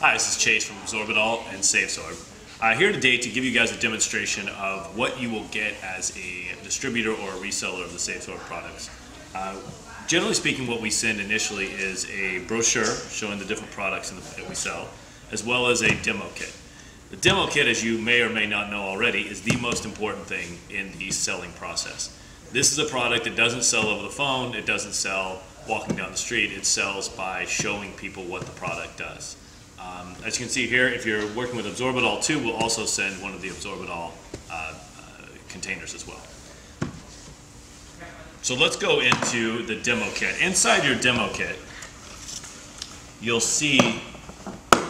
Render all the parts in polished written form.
Hi, this is Chase from Absorbent and SaveSorb. Here today to give you guys a demonstration of what you will get as a distributor or a reseller of the SaveSorb products. Generally speaking, what we send initially is a brochure showing the different products that we sell, as well as a demo kit. The demo kit, as you may or may not know already, is the most important thing in the selling process. This is a product that doesn't sell over the phone, it doesn't sell walking down the street, it sells by showing people what the product does. As you can see here, if you're working with Absorbent 2, we'll also send one of the Absorbent containers as well. So let's go into the demo kit. Inside your demo kit, you'll see it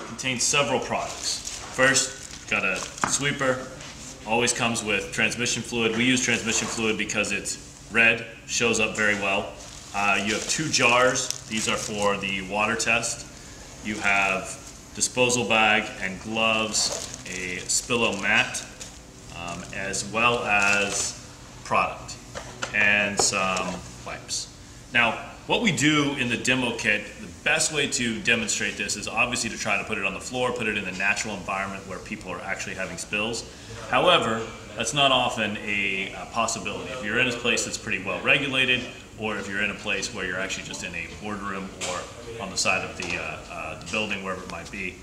contains several products. First, got a sweeper, always comes with transmission fluid. We use transmission fluid because it's red, shows up very well. You have 2 jars. These are for the water test. You have disposal bag and gloves, a Spillo mat, as well as product and some wipes. Now, what we do in the demo kit, the best way to demonstrate this is obviously to try to put it on the floor, put it in a natural environment where people are actually having spills. However, that's not often a possibility. If you're in a place that's pretty well regulated, or if you're in a place where you're actually just in a boardroom or on the side of the building, wherever it might be.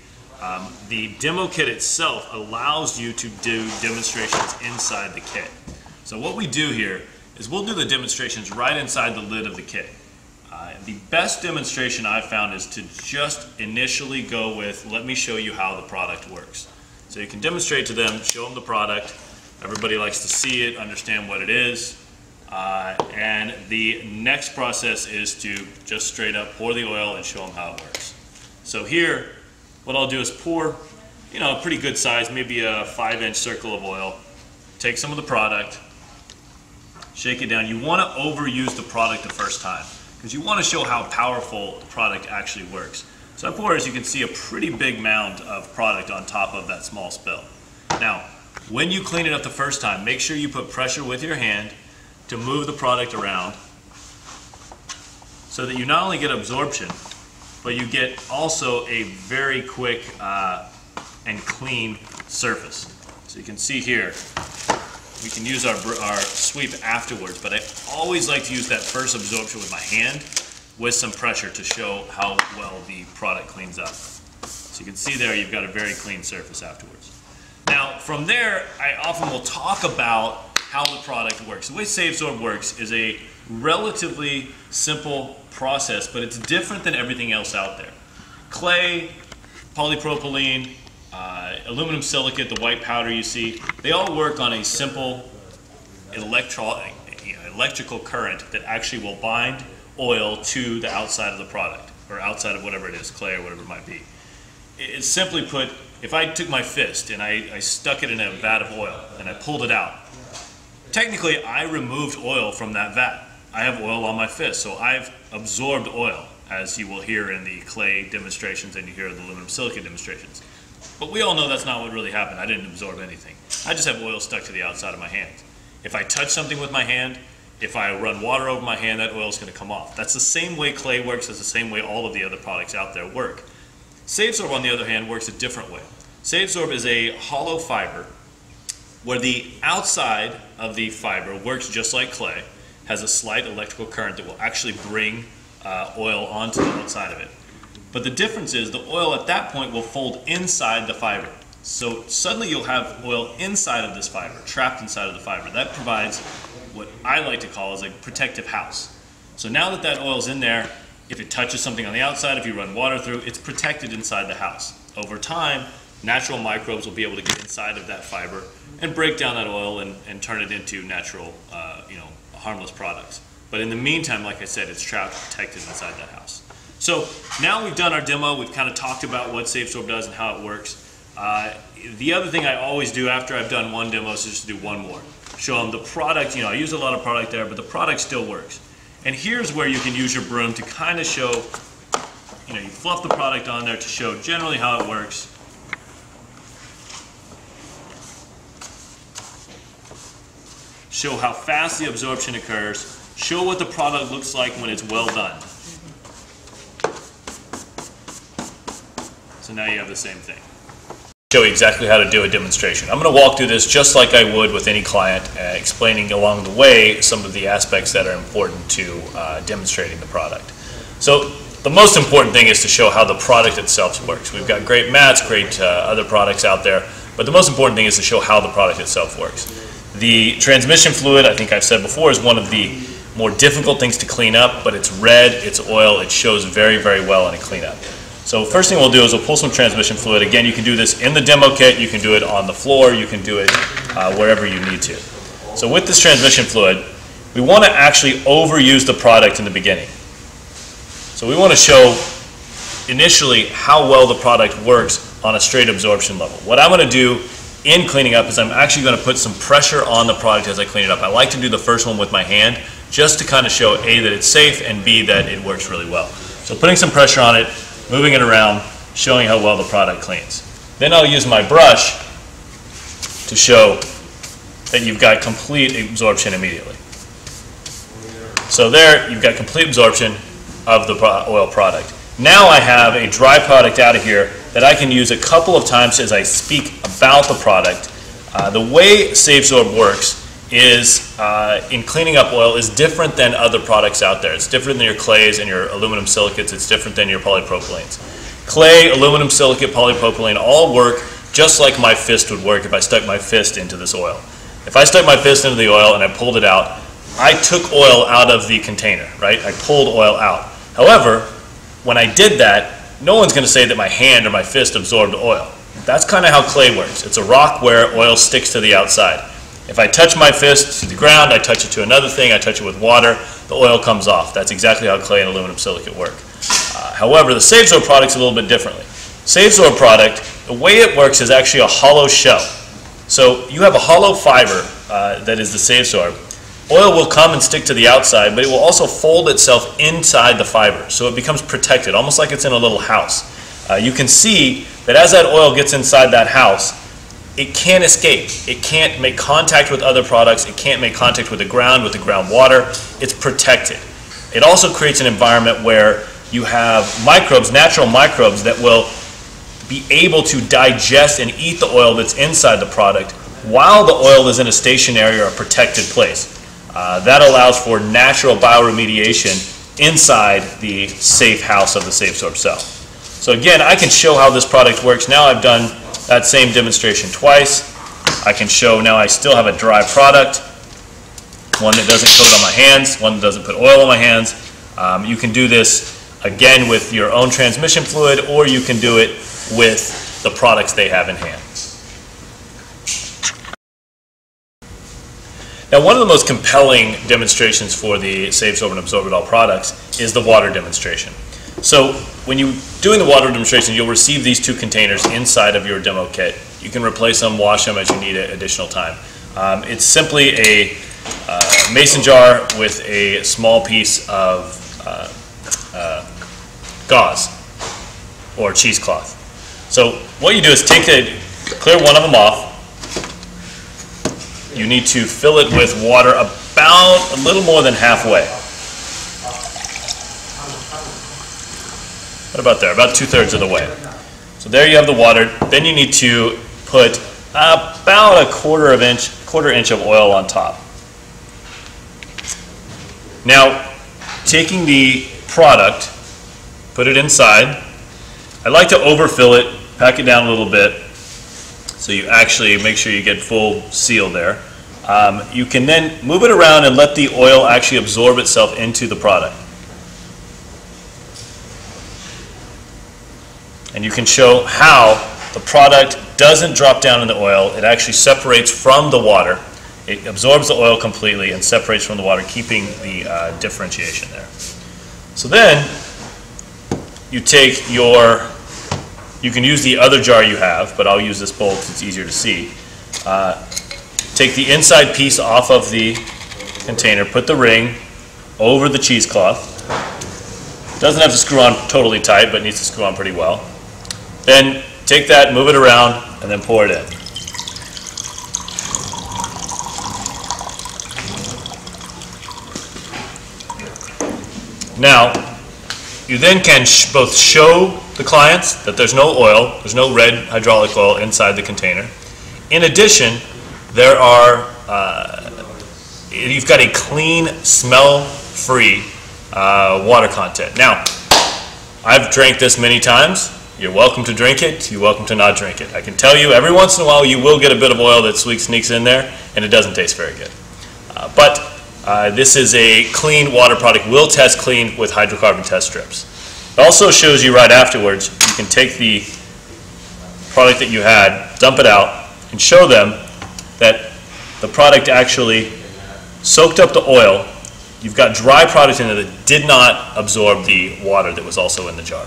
The demo kit itself allows you to do demonstrations inside the kit. So what we do here is we'll do the demonstrations right inside the lid of the kit. The best demonstration I've found is to just initially go with, let me show you how the product works. So you can demonstrate to them, show them the product. Everybody likes to see it, understand what it is. And the next process is to just straight up pour the oil and show them how it works. So here, what I'll do is pour, a pretty good size, maybe a 5-inch circle of oil. Take some of the product, shake it down. You want to overuse the product the first time because you want to show how powerful the product actually works. So I pour, as you can see, a pretty big mound of product on top of that small spill. Now, when you clean it up the first time, make sure you put pressure with your hand to move the product around so that you not only get absorption, but you get also a very quick and clean surface. So you can see here, we can use our sweep afterwards, but I always like to use that first absorption with my hand with some pressure to show how well the product cleans up. So you can see there you've got a very clean surface afterwards. Now from there, I often will talk about how the product works. The way SaveSorb works is a relatively simple process, but it's different than everything else out there. Clay, polypropylene, aluminum silicate, the white powder you see, they all work on a simple electrical current that actually will bind oil to the outside of the product, or outside of whatever it is, clay or whatever it might be. It's simply put, if I took my fist and I stuck it in a vat of oil and I pulled it out, technically I removed oil from that vat. I have oil on my fist, so I've absorbed oil, as you will hear in the clay demonstrations and you hear the aluminum silicate demonstrations. But we all know that's not what really happened. I didn't absorb anything. I just have oil stuck to the outside of my hand. If I touch something with my hand, if I run water over my hand, that oil is going to come off. That's the same way clay works. That's the same way all of the other products out there work. SaveSorb, on the other hand, works a different way. SaveSorb is a hollow fiber where the outside of the fiber works just like clay, has a slight electrical current that will actually bring oil onto the outside of it. But the difference is the oil at that point will fold inside the fiber. So suddenly you'll have oil inside of this fiber, trapped inside of the fiber. That provides what I like to call as a protective house. So now that that oil's in there, if it touches something on the outside, if you run water through, it's protected inside the house. Over time, natural microbes will be able to get inside of that fiber and break down that oil and turn it into natural, harmless products. But in the meantime, like I said, it's trapped, protected inside that house. So now we've done our demo, we've kind of talked about what SaveSorb does and how it works. The other thing I always do after I've done one demo is just to do one more. Show them the product, I use a lot of product there, but the product still works. And here's where you can use your broom to kind of show, you fluff the product on there to show generally how it works. Show how fast the absorption occurs. Show what the product looks like when it's well done. So now you have the same thing. Show you exactly how to do a demonstration. I'm going to walk through this just like I would with any client, explaining along the way some of the aspects that are important to demonstrating the product. So the most important thing is to show how the product itself works. We've got great mats, great other products out there, but the most important thing is to show how the product itself works. The transmission fluid, I think I've said before, is one of the more difficult things to clean up, but it's red, it's oil, it shows very, very well in a cleanup. So first thing we'll do is we'll pull some transmission fluid. Again, you can do this in the demo kit, you can do it on the floor, you can do it wherever you need to. So with this transmission fluid, we want to actually overuse the product in the beginning. So we want to show initially how well the product works on a straight absorption level. What I'm going to do in cleaning up is I'm actually going to put some pressure on the product as I clean it up. I like to do the first one with my hand just to kind of show A, that it's safe, and B, that it works really well. So putting some pressure on it, moving it around, showing how well the product cleans. Then I'll use my brush to show that you've got complete absorption immediately. So there, you've got complete absorption of the oil product. Now I have a dry product out of here that I can use a couple of times as I speak about the product. The way SaveSorb works is, in cleaning up oil, is different than other products out there. It's different than your clays and your aluminum silicates. It's different than your polypropylenes. Clay, aluminum silicate, polypropylene all work just like my fist would work if I stuck my fist into this oil. If I stuck my fist into the oil and I pulled it out, I took oil out of the container, right? I pulled oil out. However, when I did that, no one's going to say that my hand or my fist absorbed oil. That's kind of how clay works. It's a rock where oil sticks to the outside. If I touch my fist to the ground, I touch it to another thing, I touch it with water, the oil comes off. That's exactly how clay and aluminum silicate work. However, the SaveSorb product's a little bit differently. SaveSorb product, the way it works is actually a hollow shell. So you have a hollow fiber that is the SaveSorb. Oil will come and stick to the outside, but it will also fold itself inside the fiber, so it becomes protected, almost like it's in a little house. You can see that as that oil gets inside that house, it can't escape. It can't make contact with other products. It can't make contact with the ground water. It's protected. It also creates an environment where you have microbes, natural microbes, that will be able to digest and eat the oil that's inside the product while the oil is in a stationary or a protected place. That allows for natural bioremediation inside the safe house of the SaveSorb cell. So again, I can show how this product works. Now I've done that same demonstration twice. I can show now I still have a dry product, one that doesn't coat on my hands, one that doesn't put oil on my hands. You can do this again with your own transmission fluid, or you can do it with the products they have in hand. Now, one of the most compelling demonstrations for the SaveSorb and Absorbent All products is the water demonstration. So when you're doing the water demonstration, you'll receive these two containers inside of your demo kit. You can replace them, wash them as you need additional time. It's simply a mason jar with a small piece of gauze or cheesecloth. So what you do is clear one of them off. You need to fill it with water about a little more than halfway. What about there? About 2/3 of the way. So there you have the water. Then you need to put about a quarter inch of oil on top. Now, taking the product, put it inside. I like to overfill it, pack it down a little bit, so you actually make sure you get full seal there. You can then move it around and let the oil actually absorb itself into the product. And you can show how the product doesn't drop down in the oil. It actually separates from the water. It absorbs the oil completely and separates from the water, keeping the differentiation there. So then you take you can use the other jar you have, but I'll use this bowl because it's easier to see. Take the inside piece off of the container, put the ring over the cheesecloth. Doesn't have to screw on totally tight, but needs to screw on pretty well. Then take that, move it around, and then pour it in. Now, you then can both show the clients that there's no oil, there's no red hydraulic oil inside the container. In addition, there are you've got a clean, smell-free water content. Now, I've drank this many times. You're welcome to drink it. You're welcome to not drink it. I can tell you, every once in a while, you will get a bit of oil that sneaks in there, and it doesn't taste very good. But this is a clean water product. Will test clean with hydrocarbon test strips. It also shows you right afterwards, you can take the product that you had, dump it out, and show them that the product actually soaked up the oil. You've got dry product in it that did not absorb the water that was also in the jar.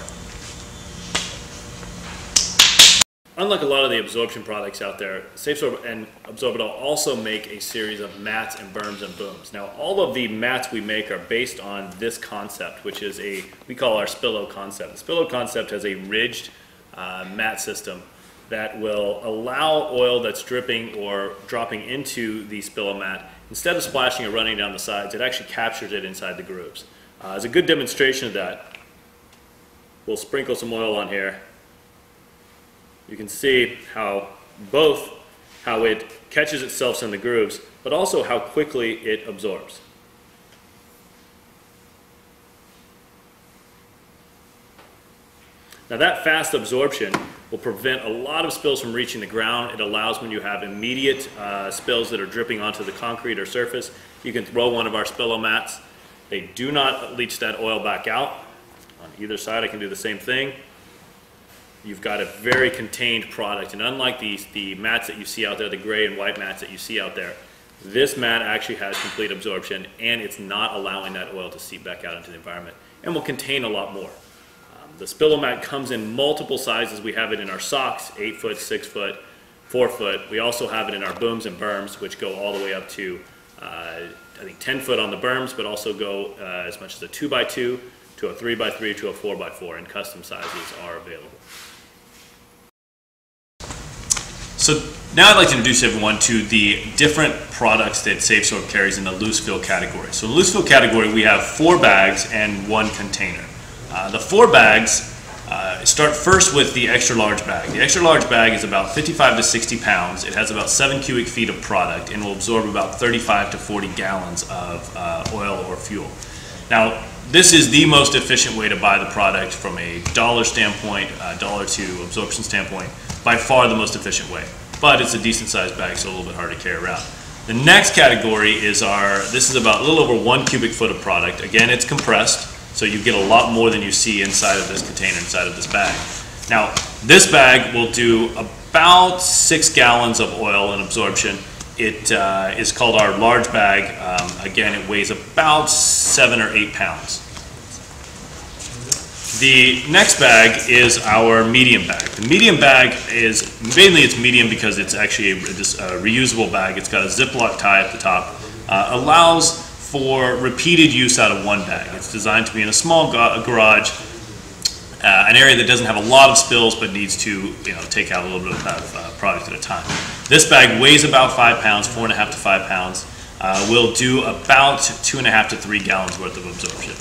Unlike a lot of the absorption products out there, SaveSorb and Absorbent also make a series of mats and berms and booms. Now, all of the mats we make are based on this concept, which is we call our Spillo concept. The Spillo concept has a ridged mat system that will allow oil that's dripping or dropping into the Spillo mat, instead of splashing or running down the sides, it actually captures it inside the grooves. As a good demonstration of that, we'll sprinkle some oil on here. You can see how it catches itself in the grooves, but also how quickly it absorbs. Now, that fast absorption will prevent a lot of spills from reaching the ground. It allows, when you have immediate spills that are dripping onto the concrete or surface, you can throw one of our Spillo mats. They do not leach that oil back out. On either side, I can do the same thing. You've got a very contained product, and unlike the mats that you see out there, the gray and white mats that you see out there, this mat actually has complete absorption, and it's not allowing that oil to seep back out into the environment, and will contain a lot more. The Spillo mat comes in multiple sizes. We have it in our socks, 8 foot, 6 foot, 4 foot. We also have it in our booms and berms, which go all the way up to, I think, 10 foot on the berms, but also go as much as a 2x2 to a 3x3 to a 4x4, and custom sizes are available. So now I'd like to introduce everyone to the different products that SaveSorb carries in the loose fill category. So in the loose fill category, we have 4 bags and 1 container. The 4 bags start first with the extra large bag. The extra large bag is about 55 to 60 pounds. It has about 7 cubic feet of product and will absorb about 35 to 40 gallons of oil or fuel. Now, this is the most efficient way to buy the product from a dollar standpoint, dollar to absorption standpoint, by far the most efficient way. But it's a decent sized bag, so a little bit hard to carry around. The next category is this is about a little over 1 cubic foot of product. Again, it's compressed, so you get a lot more than you see inside of this container, inside of this bag. Now, this bag will do about 6 gallons of oil in absorption. It is called our large bag. Again, it weighs about 7 or 8 pounds. The next bag is our medium bag. The medium bag is, mainly it's medium because it's actually a reusable bag. It's got a Ziploc tie at the top. Allows for repeated use out of one bag. It's designed to be in a small garage, an area that doesn't have a lot of spills but needs to take out a little bit of product at a time. This bag weighs about 5 pounds, 4.5 to 5 pounds. Will do about 2.5 to 3 gallons worth of absorption.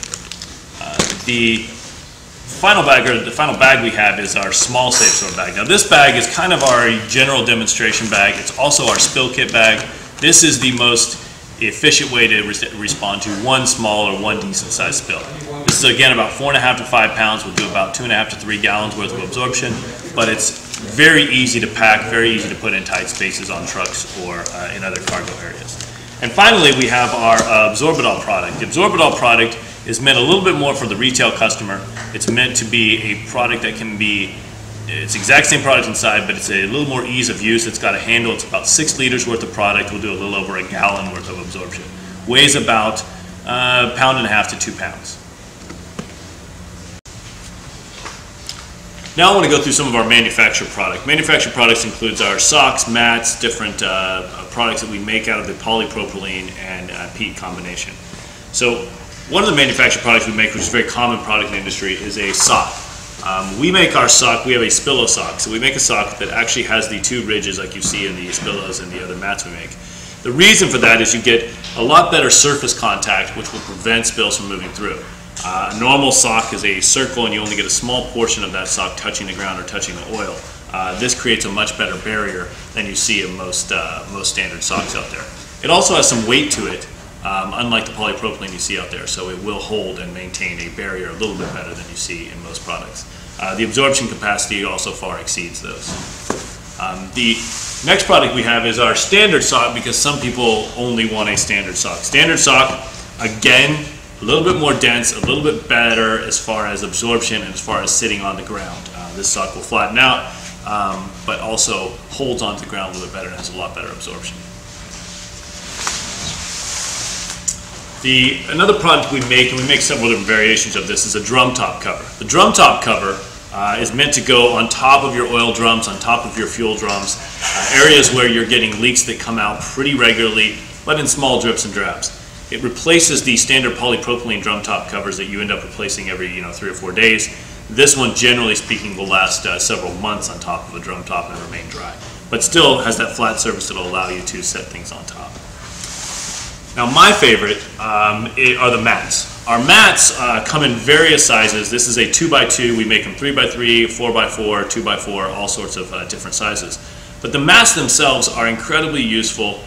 The final bag we have is our small SaveSorb bag. Now, this bag is kind of our general demonstration bag. It's also our spill kit bag. This is the most efficient way to respond to one small or one decent sized spill. This is again about 4.5 to 5 pounds. We'll do about 2.5 to 3 gallons worth of absorption, but it's very easy to pack, very easy to put in tight spaces on trucks or in other cargo areas. And finally, we have our Absorbent product. The Absorbent product is meant a little bit more for the retail customer. It's meant to be a product that can be, it's the exact same product inside, but it's a little more ease of use. It's got a handle. It's about 6 liters worth of product. We'll do a little over a gallon worth of absorption. Weighs about 1.5 pounds to 2 pounds. Now I want to go through some of our manufactured product. Manufactured products includes our socks, mats, different products that we make out of the polypropylene and peat combination. So one of the manufactured products we make, which is a very common product in the industry, is a sock. We make our sock, we have a Spillo sock. So we make a sock that actually has the 2 ridges like you see in the Spillos and the other mats we make. The reason for that is you get a lot better surface contact, which will prevent spills from moving through. A normal sock is a circle and you only get a small portion of that sock touching the ground or touching the oil. This creates a much better barrier than you see in most standard socks out there. It also has some weight to it, unlike the polypropylene you see out there, so it will hold and maintain a barrier a little bit better than you see in most products. The absorption capacity also far exceeds those. The next product we have is our standard sock, because some people only want a standard sock. Standard sock, again, a little bit more dense, a little bit better as far as absorption and as far as sitting on the ground. This sock will flatten out, but also holds onto the ground a little bit better and has a lot better absorption. Another product we make, and we make several different variations of this, is a drum top cover. The drum top cover is meant to go on top of your oil drums, on top of your fuel drums, areas where you're getting leaks that come out pretty regularly, but in small drips and drabs. It replaces the standard polypropylene drum top covers that you end up replacing every 3 or 4 days. This one, generally speaking, will last several months on top of a drum top and remain dry, but still has that flat surface that will allow you to set things on top. Now, my favorite are the mats. Our mats come in various sizes. This is a 2x2. We make them 3x3, 4x4, 2x4, all sorts of different sizes. But the mats themselves are incredibly useful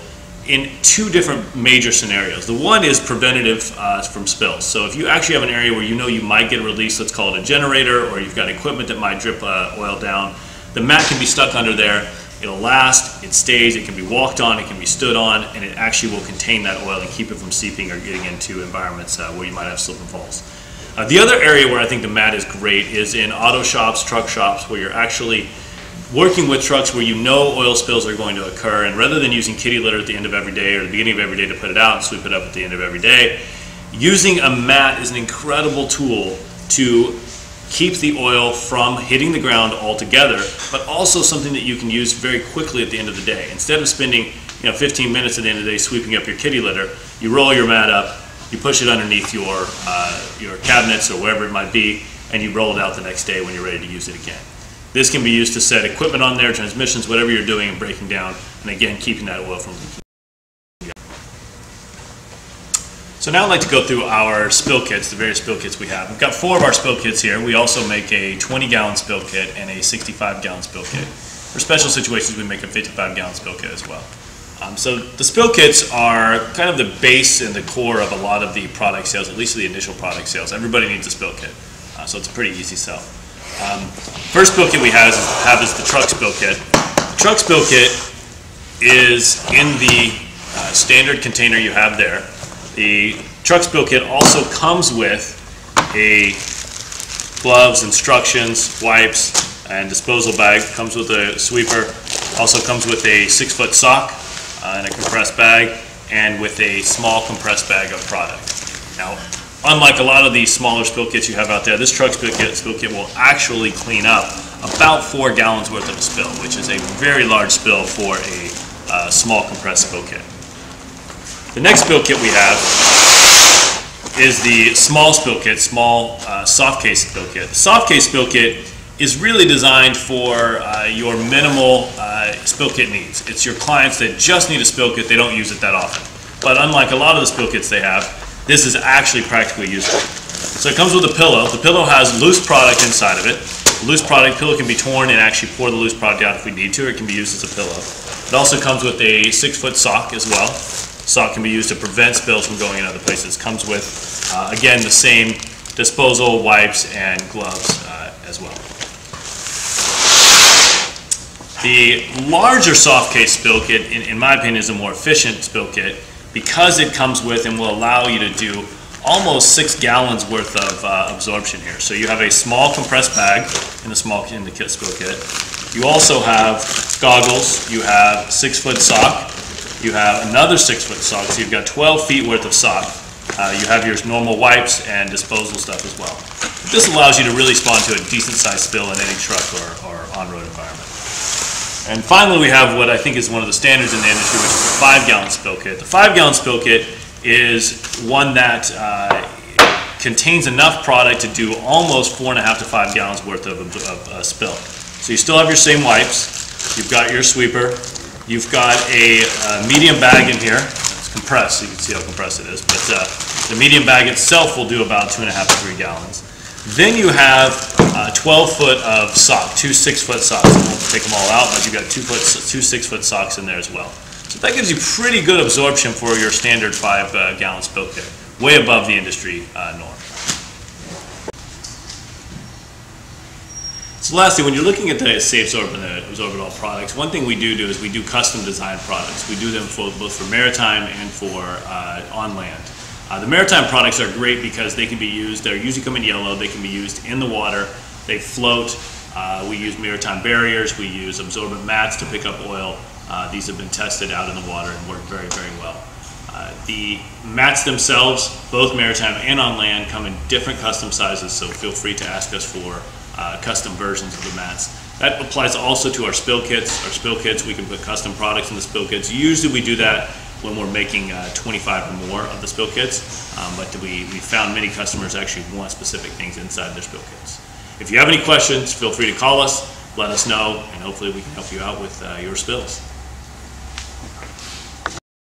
in 2 different major scenarios. The one is preventative from spills. So if you actually have an area where you know you might get a release, let's call it a generator, or you've got equipment that might drip oil down, the mat can be stuck under there. It'll last, it stays, it can be walked on, it can be stood on, and it actually will contain that oil and keep it from seeping or getting into environments where you might have slip and falls. The other area where I think the mat is great is in auto shops, truck shops, where you're actually working with trucks where you know oil spills are going to occur, and rather than using kitty litter at the end of every day or the beginning of every day to put it out and sweep it up at the end of every day, using a mat is an incredible tool to keep the oil from hitting the ground altogether, but also something that you can use very quickly at the end of the day. Instead of spending 15 minutes at the end of the day sweeping up your kitty litter, you roll your mat up, you push it underneath your cabinets or wherever it might be, and you roll it out the next day when you're ready to use it again. This can be used to set equipment on there, transmissions, whatever you're doing and breaking down, and again, keeping that oil from leaking. So now I'd like to go through our spill kits, the various spill kits we have. We've got 4 of our spill kits here. We also make a 20-gallon spill kit and a 65-gallon spill kit. For special situations, we make a 55-gallon spill kit as well. So the spill kits are kind of the base and the core of a lot of the product sales, at least the initial product sales. Everybody needs a spill kit, so it's a pretty easy sell. First spill kit we have is the truck spill kit. The truck spill kit is in the standard container you have there. The truck spill kit also comes with gloves, instructions, wipes, and disposal bag. Comes with a sweeper. Also comes with a 6-foot sock and a compressed bag, and with a small compressed bag of product. Now, unlike a lot of these smaller spill kits you have out there, this truck spill kit will actually clean up about 4 gallons worth of a spill, which is a very large spill for a small compressed spill kit. The next spill kit we have is the small spill kit, small soft case spill kit. The soft case spill kit is really designed for your minimal spill kit needs. It's your clients that just need a spill kit, they don't use it that often. But unlike a lot of the spill kits they have, this is actually practically useful. So it comes with a pillow. The pillow has loose product inside of it. The loose pillow can be torn and actually pour the loose product out if we need to, or it can be used as a pillow. It also comes with a 6-foot sock as well. Sock can be used to prevent spills from going in other places. Comes with, again, the same disposal, wipes, and gloves as well. The larger soft case spill kit, in my opinion, is a more efficient spill kit because it comes with and will allow you to do almost 6 gallons worth of absorption here. So you have a small compressed bag in the spill kit. You also have goggles. You have 6-foot sock. You have another 6-foot sock, so you've got 12 feet worth of sock. You have your normal wipes and disposal stuff as well. This allows you to really respond to a decent sized spill in any truck or on-road environment. And finally, we have what I think is one of the standards in the industry, which is the 5-gallon spill kit. The 5-gallon spill kit is one that contains enough product to do almost 4.5 to 5 gallons worth of spill. So you still have your same wipes, you've got your sweeper, you've got a medium bag in here. It's compressed, so you can see how compressed it is, but The medium bag itself will do about 2.5 to 3 gallons. Then you have 12 foot of sock, 2 6-foot socks. I won't take them all out, but you've got 2 6-foot socks in there as well. So that gives you pretty good absorption for your standard 5 gallon spill kit, way above the industry norm. So lastly, when you're looking at the SaveSorb and the Absorbent products, one thing we do is we do custom design products. We do them both for maritime and for on land. The maritime products are great because they can be used, they usually come in yellow, they can be used in the water, they float. We use maritime barriers, we use absorbent mats to pick up oil. These have been tested out in the water and work very, very well. The mats themselves, both maritime and on land, come in different custom sizes, so feel free to ask us for custom versions of the mats. That applies also to our spill kits. Our spill kits, we can put custom products in the spill kits. Usually we do that when we're making 25 or more of the spill kits, but we found many customers actually want specific things inside their spill kits. If you have any questions, feel free to call us, let us know, and hopefully we can help you out with your spills.